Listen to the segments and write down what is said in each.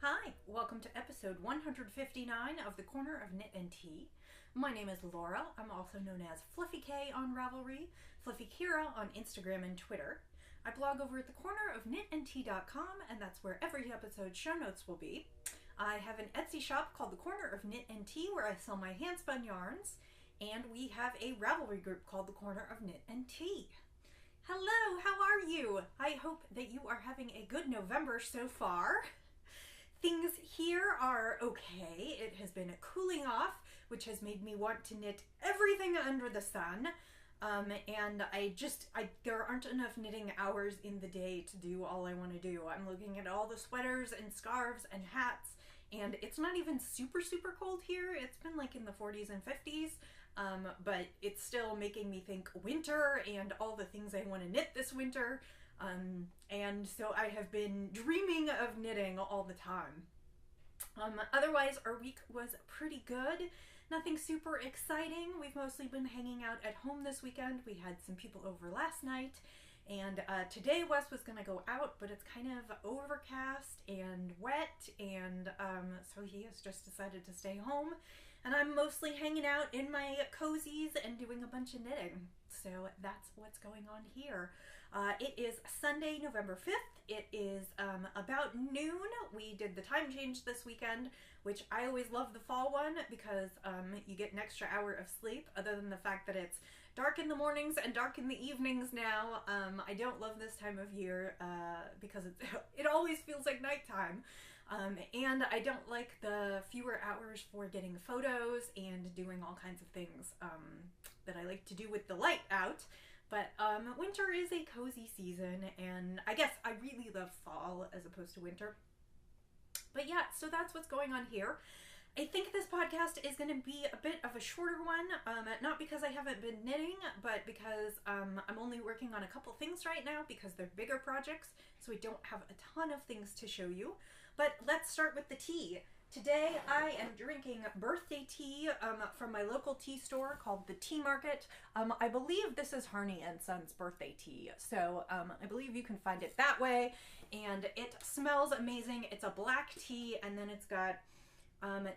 Hi, welcome to episode 159 of the Corner of Knit and Tea. My name is Laura. I'm also known as Fluffy K on Ravelry, Fluffy Kira on Instagram and Twitter. I blog over at thecornerofknitandtea.com, and that's where every episode show notes will be. I have an Etsy shop called The Corner of Knit and Tea where I sell my hand-spun yarns, and we have a Ravelry group called The Corner of Knit and Tea. Hello, how are you? I hope that you are having a good November so far. Things here are okay. It has been cooling off, which has made me want to knit everything under the sun. And there aren't enough knitting hours in the day to do all I want to do. I'm looking at all the sweaters and scarves and hats, and it's not even super cold here. It's been like in the 40s and 50s, but it's still making me think winter and all the things I want to knit this winter. And so I have been dreaming of knitting all the time. Otherwise, our week was pretty good. Nothing super exciting. We've mostly been hanging out at home this weekend. We had some people over last night, and today Wes was going to go out, but it's kind of overcast and wet, and so he has just decided to stay home, and I'm mostly hanging out in my cozies and doing a bunch of knitting. So that's what's going on here. It is Sunday, November 5th. It is about noon. We did the time change this weekend, which I always love the fall one because you get an extra hour of sleep, other than the fact that it's dark in the mornings and dark in the evenings now. I don't love this time of year because it always feels like nighttime. And I don't like the fewer hours for getting photos and doing all kinds of things that I like to do with the light out. But winter is a cozy season, and I guess I really love fall as opposed to winter. But yeah, so that's what's going on here. I think this podcast is going to be a bit of a shorter one, not because I haven't been knitting, but because I'm only working on a couple things right now because they're bigger projects, so I don't have a ton of things to show you. But let's start with the tea. Today I am drinking birthday tea from my local tea store called the Tea Market. I believe this is Harney & Sons birthday tea, so I believe you can find it that way, and it smells amazing. It's a black tea, and then it's got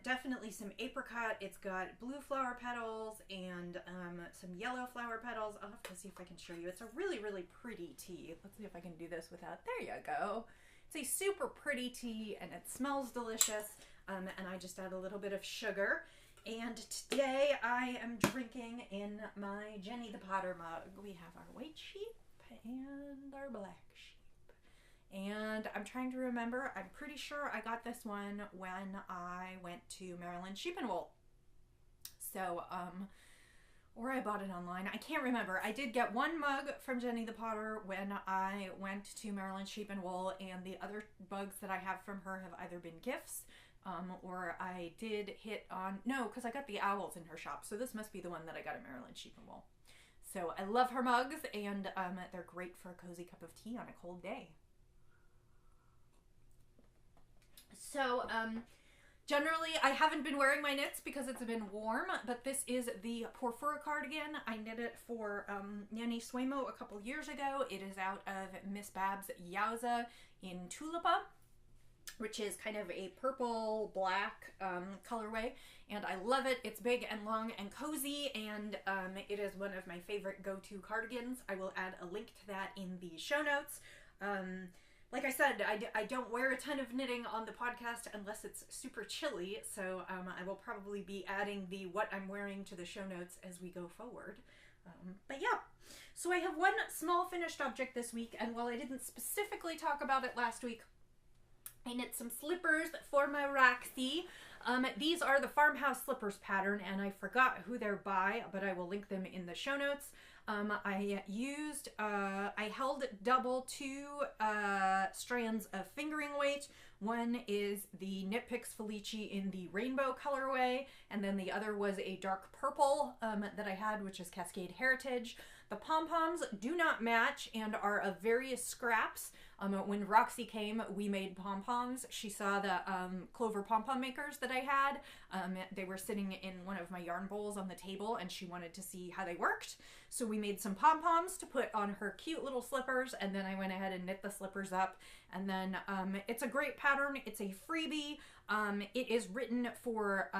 definitely some apricot. It's got blue flower petals and some yellow flower petals. I'll have to see if I can show you. It's a really pretty tea. Let's see if I can do this without. There you go. It's a super pretty tea, and it smells delicious. And I just add a little bit of sugar. And today I am drinking in my Jenny the Potter mug. We have our white sheep and our black sheep. And I'm trying to remember, I'm pretty sure I got this one when I went to Maryland Sheep and Wool. So, or I bought it online. I can't remember. I did get one mug from Jenny the Potter when I went to Maryland Sheep and Wool, and the other mugs that I have from her have either been gifts, or I did hit on, no, because I got the owls in her shop, so this must be the one that I got at Maryland Sheep and Wool. So I love her mugs, and they're great for a cozy cup of tea on a cold day. So, generally, I haven't been wearing my knits because it's been warm, but this is the Porphyra cardigan. I knit it for NaKniSweMo a couple years ago. It is out of Miss Babs' Yowza in Tulipa, which is kind of a purple-black colorway, and I love it. It's big and long and cozy, and it is one of my favorite go-to cardigans. I will add a link to that in the show notes. Like I said, I don't wear a ton of knitting on the podcast unless it's super chilly, so I will probably be adding the what I'm wearing to the show notes as we go forward. But yeah, so I have one small finished object this week, and while I didn't specifically talk about it last week, I knit some slippers for my Roxy. These are the Farmhouse Slippers pattern, and I forgot who they're by, but I will link them in the show notes. I held double two strands of fingering weight. One is the Knit Picks Felici in the rainbow colorway, and then the other was a dark purple that I had, which is Cascade Heritage. The pom-poms do not match and are of various scraps. When Roxy came, we made pom-poms. She saw the clover pom-pom makers that I had. They were sitting in one of my yarn bowls on the table, and she wanted to see how they worked. So we made some pom-poms to put on her cute little slippers, and then I went ahead and knit the slippers up. And then it's a great pattern. It's a freebie. It is written for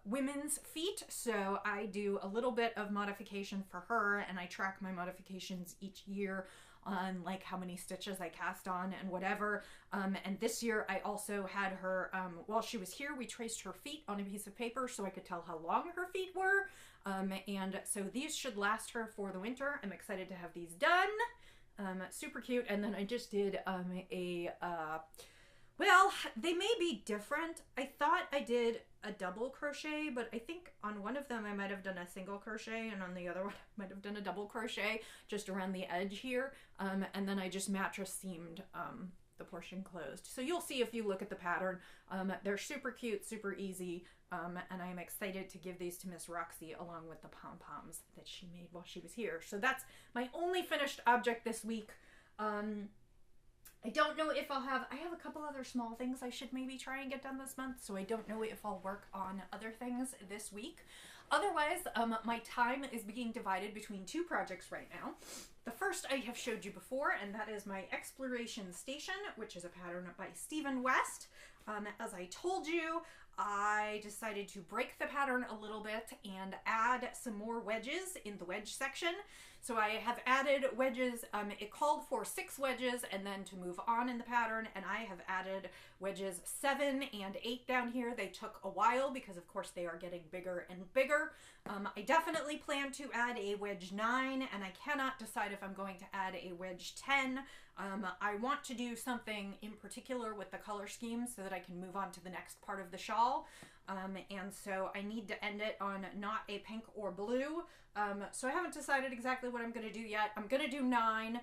women's feet, so I do a little bit of modification for her, and I track my modifications each year on like how many stitches I cast on and whatever. And this year I also had her, while she was here, we traced her feet on a piece of paper so I could tell how long her feet were. And so these should last her for the winter. I'm excited to have these done. Super cute. And then I just did well, they may be different. I thought I did a double crochet, but I think on one of them I might have done a single crochet, and on the other one I might have done a double crochet just around the edge here. And then I just mattress seamed the portion closed. So you'll see if you look at the pattern. They're super cute, super easy, and I'm excited to give these to Miss Roxy along with the pom-poms that she made while she was here. So that's my only finished object this week. I don't know if I have a couple other small things I should maybe try and get done this month, so I don't know if I'll work on other things this week. Otherwise, my time is being divided between two projects right now. The first I have showed you before, and that is my Exploration Station, which is a pattern by Stephen West. As I told you, I decided to break the pattern a little bit and add some more wedges in the wedge section. So I have added wedges. It called for 6 wedges and then to move on in the pattern, and I have added wedges 7 and 8 down here. They took a while because of course they are getting bigger and bigger. I definitely plan to add a wedge 9, and I cannot decide if I'm going to add a wedge 10. I want to do something in particular with the color scheme so that I can move on to the next part of the shawl. And so I need to end it on not a pink or blue. So I haven't decided exactly what I'm going to do yet. I'm going to do 9.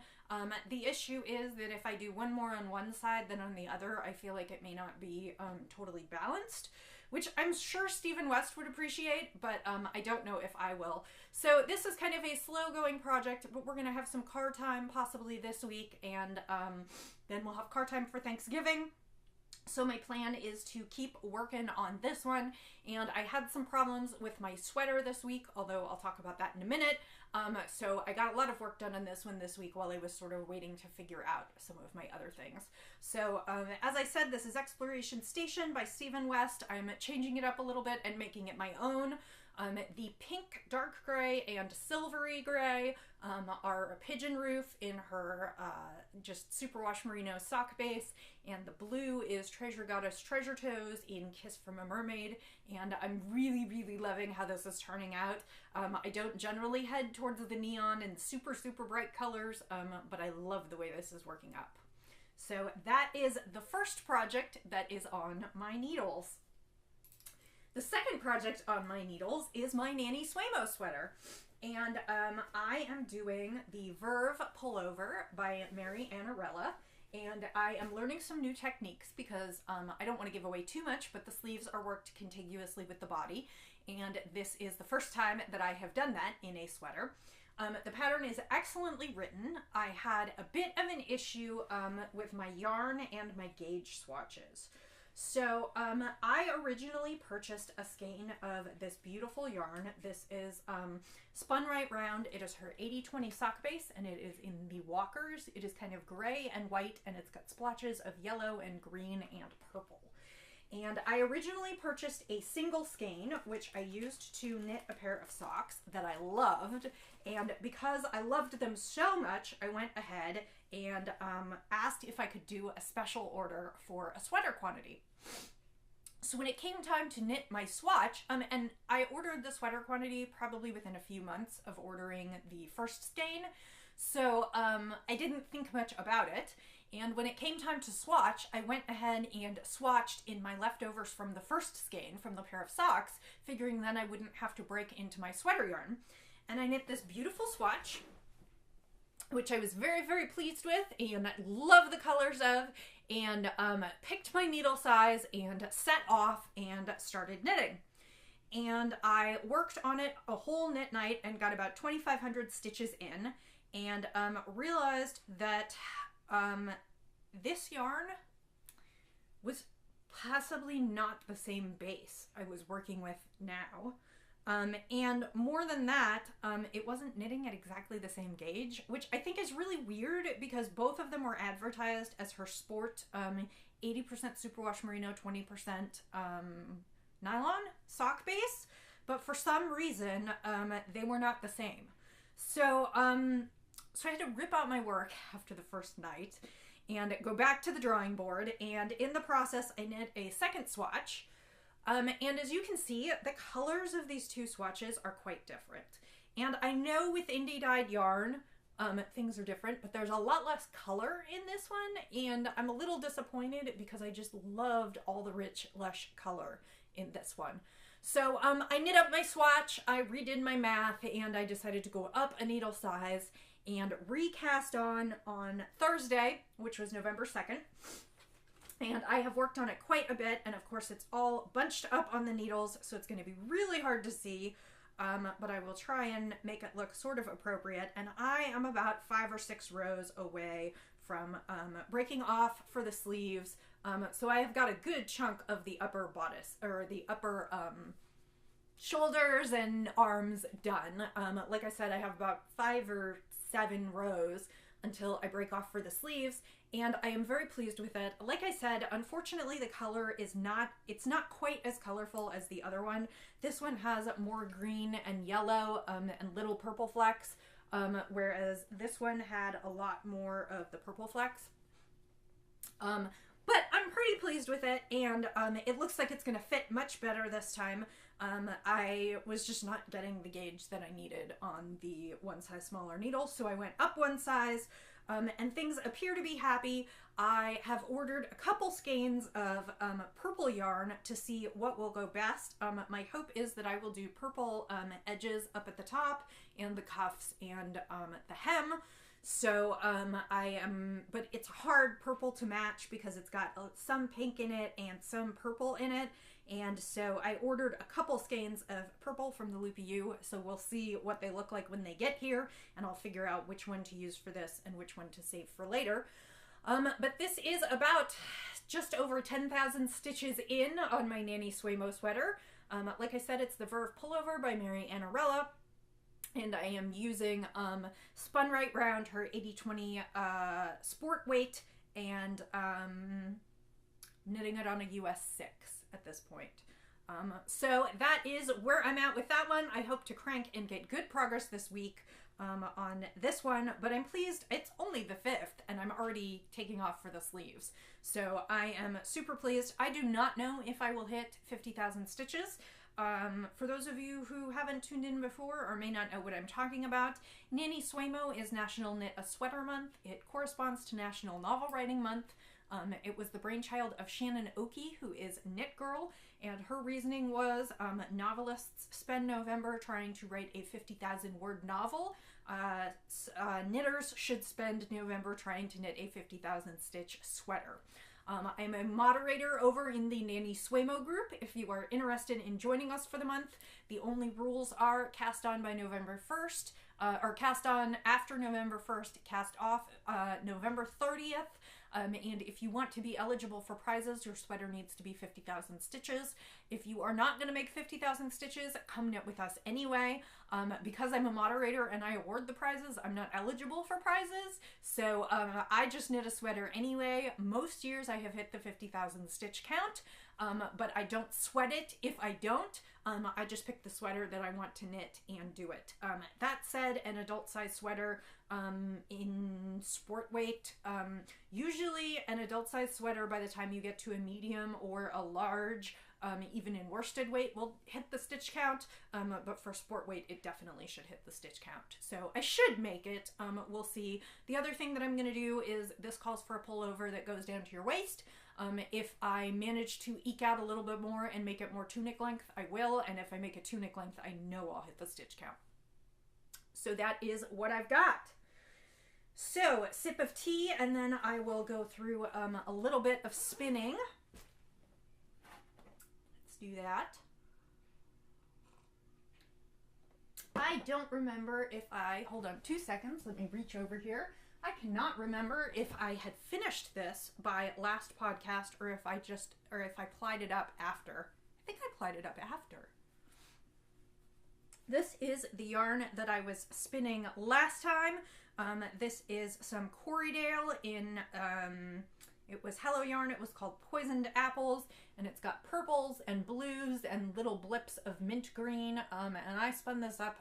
The issue is that if I do one more on one side than on the other, I feel like it may not be totally balanced, which I'm sure Stephen West would appreciate, but I don't know if I will. So this is kind of a slow going project, but we're going to have some card time possibly this week, and then we'll have card time for Thanksgiving. So my plan is to keep working on this one, and I had some problems with my sweater this week, although I'll talk about that in a minute. So I got a lot of work done on this one this week while I was sort of waiting to figure out some of my other things. So as I said, this is Exploration Station by Stephen West. I'm changing it up a little bit and making it my own. The pink, dark gray, and silvery gray are a pigeon roof in her just superwash merino sock base, and the blue is Treasure Goddess Treasure Toes in Kiss from a Mermaid, and I'm really, really loving how this is turning out. I don't generally head towards the neon and super, super bright colors, but I love the way this is working up. So that is the first project that is on my needles. The second project on my needles is my NaKniSweMo sweater. And I am doing the Verve Pullover by Mary Annarella. And I am learning some new techniques because I don't want to give away too much, but the sleeves are worked contiguously with the body. And this is the first time that I have done that in a sweater. The pattern is excellently written. I had a bit of an issue with my yarn and my gauge swatches. So I originally purchased a skein of this beautiful yarn. This is spun right round. It is her 80/20 sock base, and it is in the Walkers. It is kind of gray and white, and it's got splotches of yellow and green and purple. And I originally purchased a single skein, which I used to knit a pair of socks that I loved. And because I loved them so much, I went ahead and asked if I could do a special order for a sweater quantity. So when it came time to knit my swatch, and I ordered the sweater quantity probably within a few months of ordering the first skein, so I didn't think much about it. And when it came time to swatch, I went ahead and swatched in my leftovers from the first skein, from the pair of socks, figuring then I wouldn't have to break into my sweater yarn. And I knit this beautiful swatch, which I was very, very pleased with and love the colors of, and picked my needle size and set off and started knitting. And I worked on it a whole knit night and got about 2,500 stitches in, and realized that this yarn was possibly not the same base I was working with now. And more than that, it wasn't knitting at exactly the same gauge, which I think is really weird because both of them were advertised as her sport 80% superwash merino, 20% nylon sock base, but for some reason they were not the same. So I had to rip out my work after the first night and go back to the drawing board, and in the process I knit a second swatch. And as you can see, the colors of these two swatches are quite different. And I know with indie dyed yarn, things are different, but there's a lot less color in this one, and I'm a little disappointed because I just loved all the rich, lush color in this one. So I knit up my swatch, I redid my math, and I decided to go up a needle size and recast on Thursday, which was November 2nd. And I have worked on it quite a bit, and of course it's all bunched up on the needles, so it's going to be really hard to see, but I will try and make it look sort of appropriate. And I am about 5 or 6 rows away from breaking off for the sleeves, so I have got a good chunk of the upper bodice, or the upper shoulders and arms done. Like I said, I have about 5 or 7 rows until I break off for the sleeves, and I am very pleased with it. Like I said, unfortunately the color is it's not quite as colorful as the other one. This one has more green and yellow and little purple flecks, whereas this one had a lot more of the purple flecks. But I'm pretty pleased with it, and it looks like it's going to fit much better this time. I was just not getting the gauge that I needed on the one size smaller needle, so I went up one size, and things appear to be happy. I have ordered a couple skeins of purple yarn to see what will go best. My hope is that I will do purple edges up at the top and the cuffs and the hem. So but it's hard purple to match because it's got some pink in it and some purple in it. And so I ordered a couple skeins of purple from the Loopy U, so we'll see what they look like when they get here, and I'll figure out which one to use for this and which one to save for later. But this is about just over 10,000 stitches in on my NaKniSweMo sweater. Like I said, it's the Verve Pullover by Mary Annarella, and I am using Spun Right Round, her 80/20 sport weight, and knitting it on a US 6 at this point. So that is where I'm at with that one. I hope to crank and get good progress this week on this one, but I'm pleased. It's only the 5th and I'm already taking off for the sleeves. So I am super pleased. I do not know if I will hit 50,000 stitches. For those of you who haven't tuned in before or may not know what I'm talking about, NaKniSweMo is National Knit a Sweater Month. It corresponds to National Novel Writing Month. It was the brainchild of Shannon Oakey, who is Knit Girl, and her reasoning was novelists spend November trying to write a 50,000 word novel. Knitters should spend November trying to knit a 50,000 stitch sweater. I'm a moderator over in the NaKniSweMo group. If you are interested in joining us for the month, the only rules are cast on by November 1st, or cast on after November 1st, cast off November 30th. And if you want to be eligible for prizes, your sweater needs to be 50,000 stitches. If you are not going to make 50,000 stitches, come knit with us anyway. Because I'm a moderator and I award the prizes, I'm not eligible for prizes. So I just knit a sweater anyway. Most years I have hit the 50,000 stitch count, but I don't sweat it if I don't. I just pick the sweater that I want to knit and do it. That said, an adult size sweater in sport weight, usually an adult size sweater by the time you get to a medium or a large, even in worsted weight, will hit the stitch count, but for sport weight it definitely should hit the stitch count. So I should make it. We'll see. The other thing that I'm going to do is this calls for a pullover that goes down to your waist. If I manage to eke out a little bit more and make it more tunic length, I will, and if I make it tunic length, I know I'll hit the stitch count. So that is what I've got. So, sip of tea, and then I will go through a little bit of spinning. Let's do that. I don't remember if I, hold on 2 seconds, let me reach over here. I cannot remember if I had finished this by last podcast or if I plied it up after. I think I plied it up after. This is the yarn that I was spinning last time. This is some Corriedale in, it was Hello Yarn. It was called Poisoned Apples, and it's got purples and blues and little blips of mint green. And I spun this up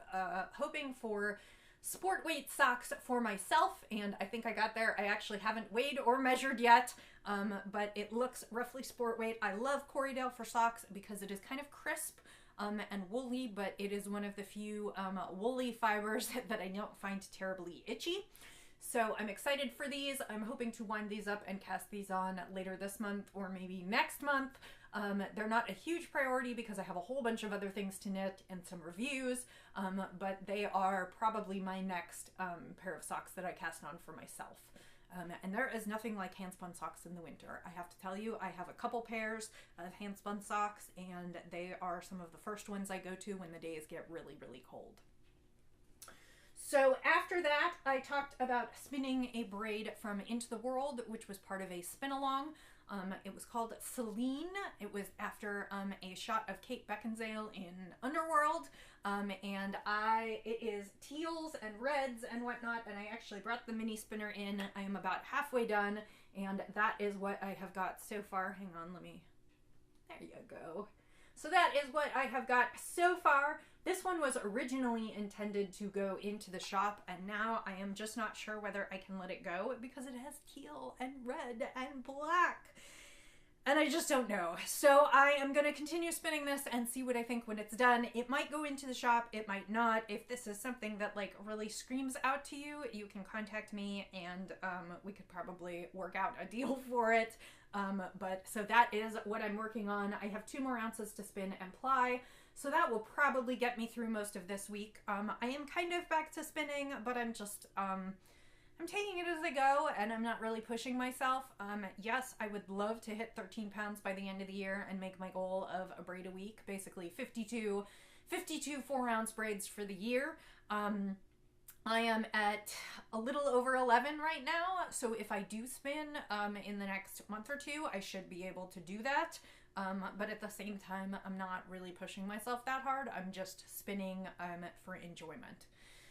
hoping for sport weight socks for myself, and I think I got there. I actually haven't weighed or measured yet, but it looks roughly sport weight. I love Corriedale for socks because it is kind of crisp and woolly, but it is one of the few woolly fibers that I don't find terribly itchy. So I'm excited for these. I'm hoping to wind these up and cast these on later this month or maybe next month. They're not a huge priority because I have a whole bunch of other things to knit and some reviews, but they are probably my next pair of socks that I cast on for myself. And there is nothing like hand-spun socks in the winter. I have to tell you, I have a couple pairs of hand-spun socks, and they are some of the first ones I go to when the days get really, really cold. So after that, I talked about spinning a braid from Into the World, which was part of a spin-along. It was called Celine. It was after a shot of Kate Beckinsale in Underworld. It is teals and reds and whatnot, and I actually brought the mini spinner in. I am about halfway done, and that is what I have got so far. Hang on, there you go. So that is what I have got so far. This one was originally intended to go into the shop, and now I am just not sure whether I can let it go because it has teal and red and black. And I just don't know. So I am going to continue spinning this and see what I think when it's done. It might go into the shop, it might not. If this is something that like really screams out to you, you can contact me and we could probably work out a deal for it. So that is what I'm working on. I have 2 more ounces to spin and ply. So that will probably get me through most of this week. I am kind of back to spinning, but I'm just, I'm taking it as I go, and I'm not really pushing myself. Yes, I would love to hit 13 pounds by the end of the year and make my goal of a braid a week, basically 52 4-ounce braids for the year. I am at a little over 11 right now, so if I do spin in the next month or 2, I should be able to do that. But at the same time, I'm not really pushing myself that hard. I'm just spinning for enjoyment.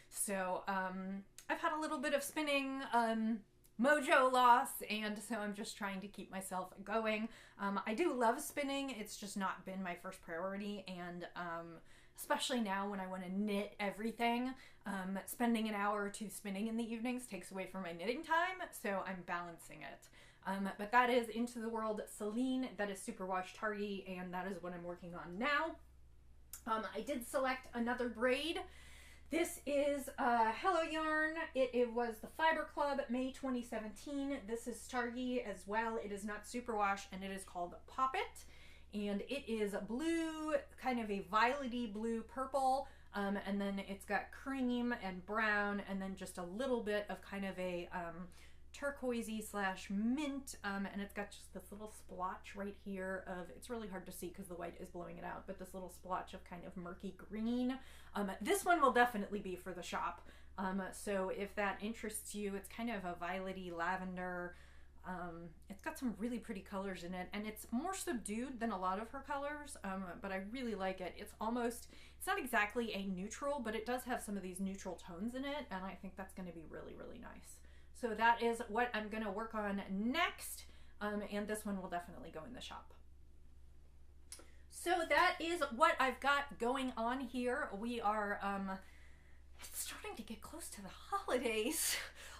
So I've had a little bit of spinning mojo loss, and so I'm just trying to keep myself going. I do love spinning. It's just not been my first priority, and especially now when I want to knit everything, spending an hour or 2 spinning in the evenings takes away from my knitting time, so I'm balancing it. But that is Into the World Celine. That is Superwash Tardy, and that is what I'm working on now. I did select another braid. This is Hello Yarn. It was the Fiber Club, May 2017. This is Stargy as well. It is not Superwash, and it is called Pop It. And it is blue, kind of a violet-y blue purple, and then it's got cream and brown, and then just a little bit of kind of a turquoisey / mint, and it's got just this little splotch right here of, it's really hard to see because the white is blowing it out, but this little splotch of kind of murky green. This one will definitely be for the shop, so if that interests you, it's kind of a violet-y lavender. It's got some really pretty colors in it, and it's more subdued than a lot of her colors, but I really like it. It's not exactly a neutral, but it does have some of these neutral tones in it, and I think that's going to be really, really nice. So that is what I'm going to work on next, and this one will definitely go in the shop. So that is what I've got going on here. We are, it's starting to get close to the holidays.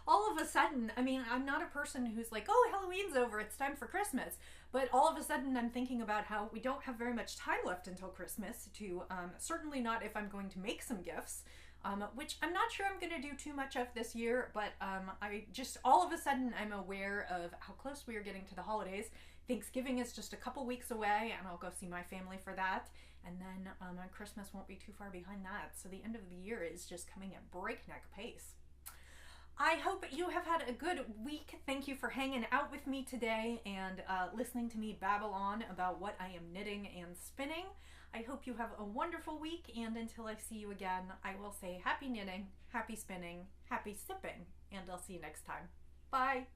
All of a sudden, I mean, I'm not a person who's like, oh, Halloween's over, it's time for Christmas. But all of a sudden, I'm thinking about how we don't have very much time left until Christmas to, certainly not if I'm going to make some gifts. Which I'm not sure I'm going to do too much of this year, but I just, all of a sudden, I'm aware of how close we are getting to the holidays. Thanksgiving is just a couple weeks away, and I'll go see my family for that. And then Christmas won't be too far behind that. So the end of the year is just coming at breakneck pace. I hope you have had a good week. Thank you for hanging out with me today and listening to me babble on about what I am knitting and spinning. I hope you have a wonderful week, and until I see you again, I will say happy knitting, happy spinning, happy sipping, and I'll see you next time. Bye!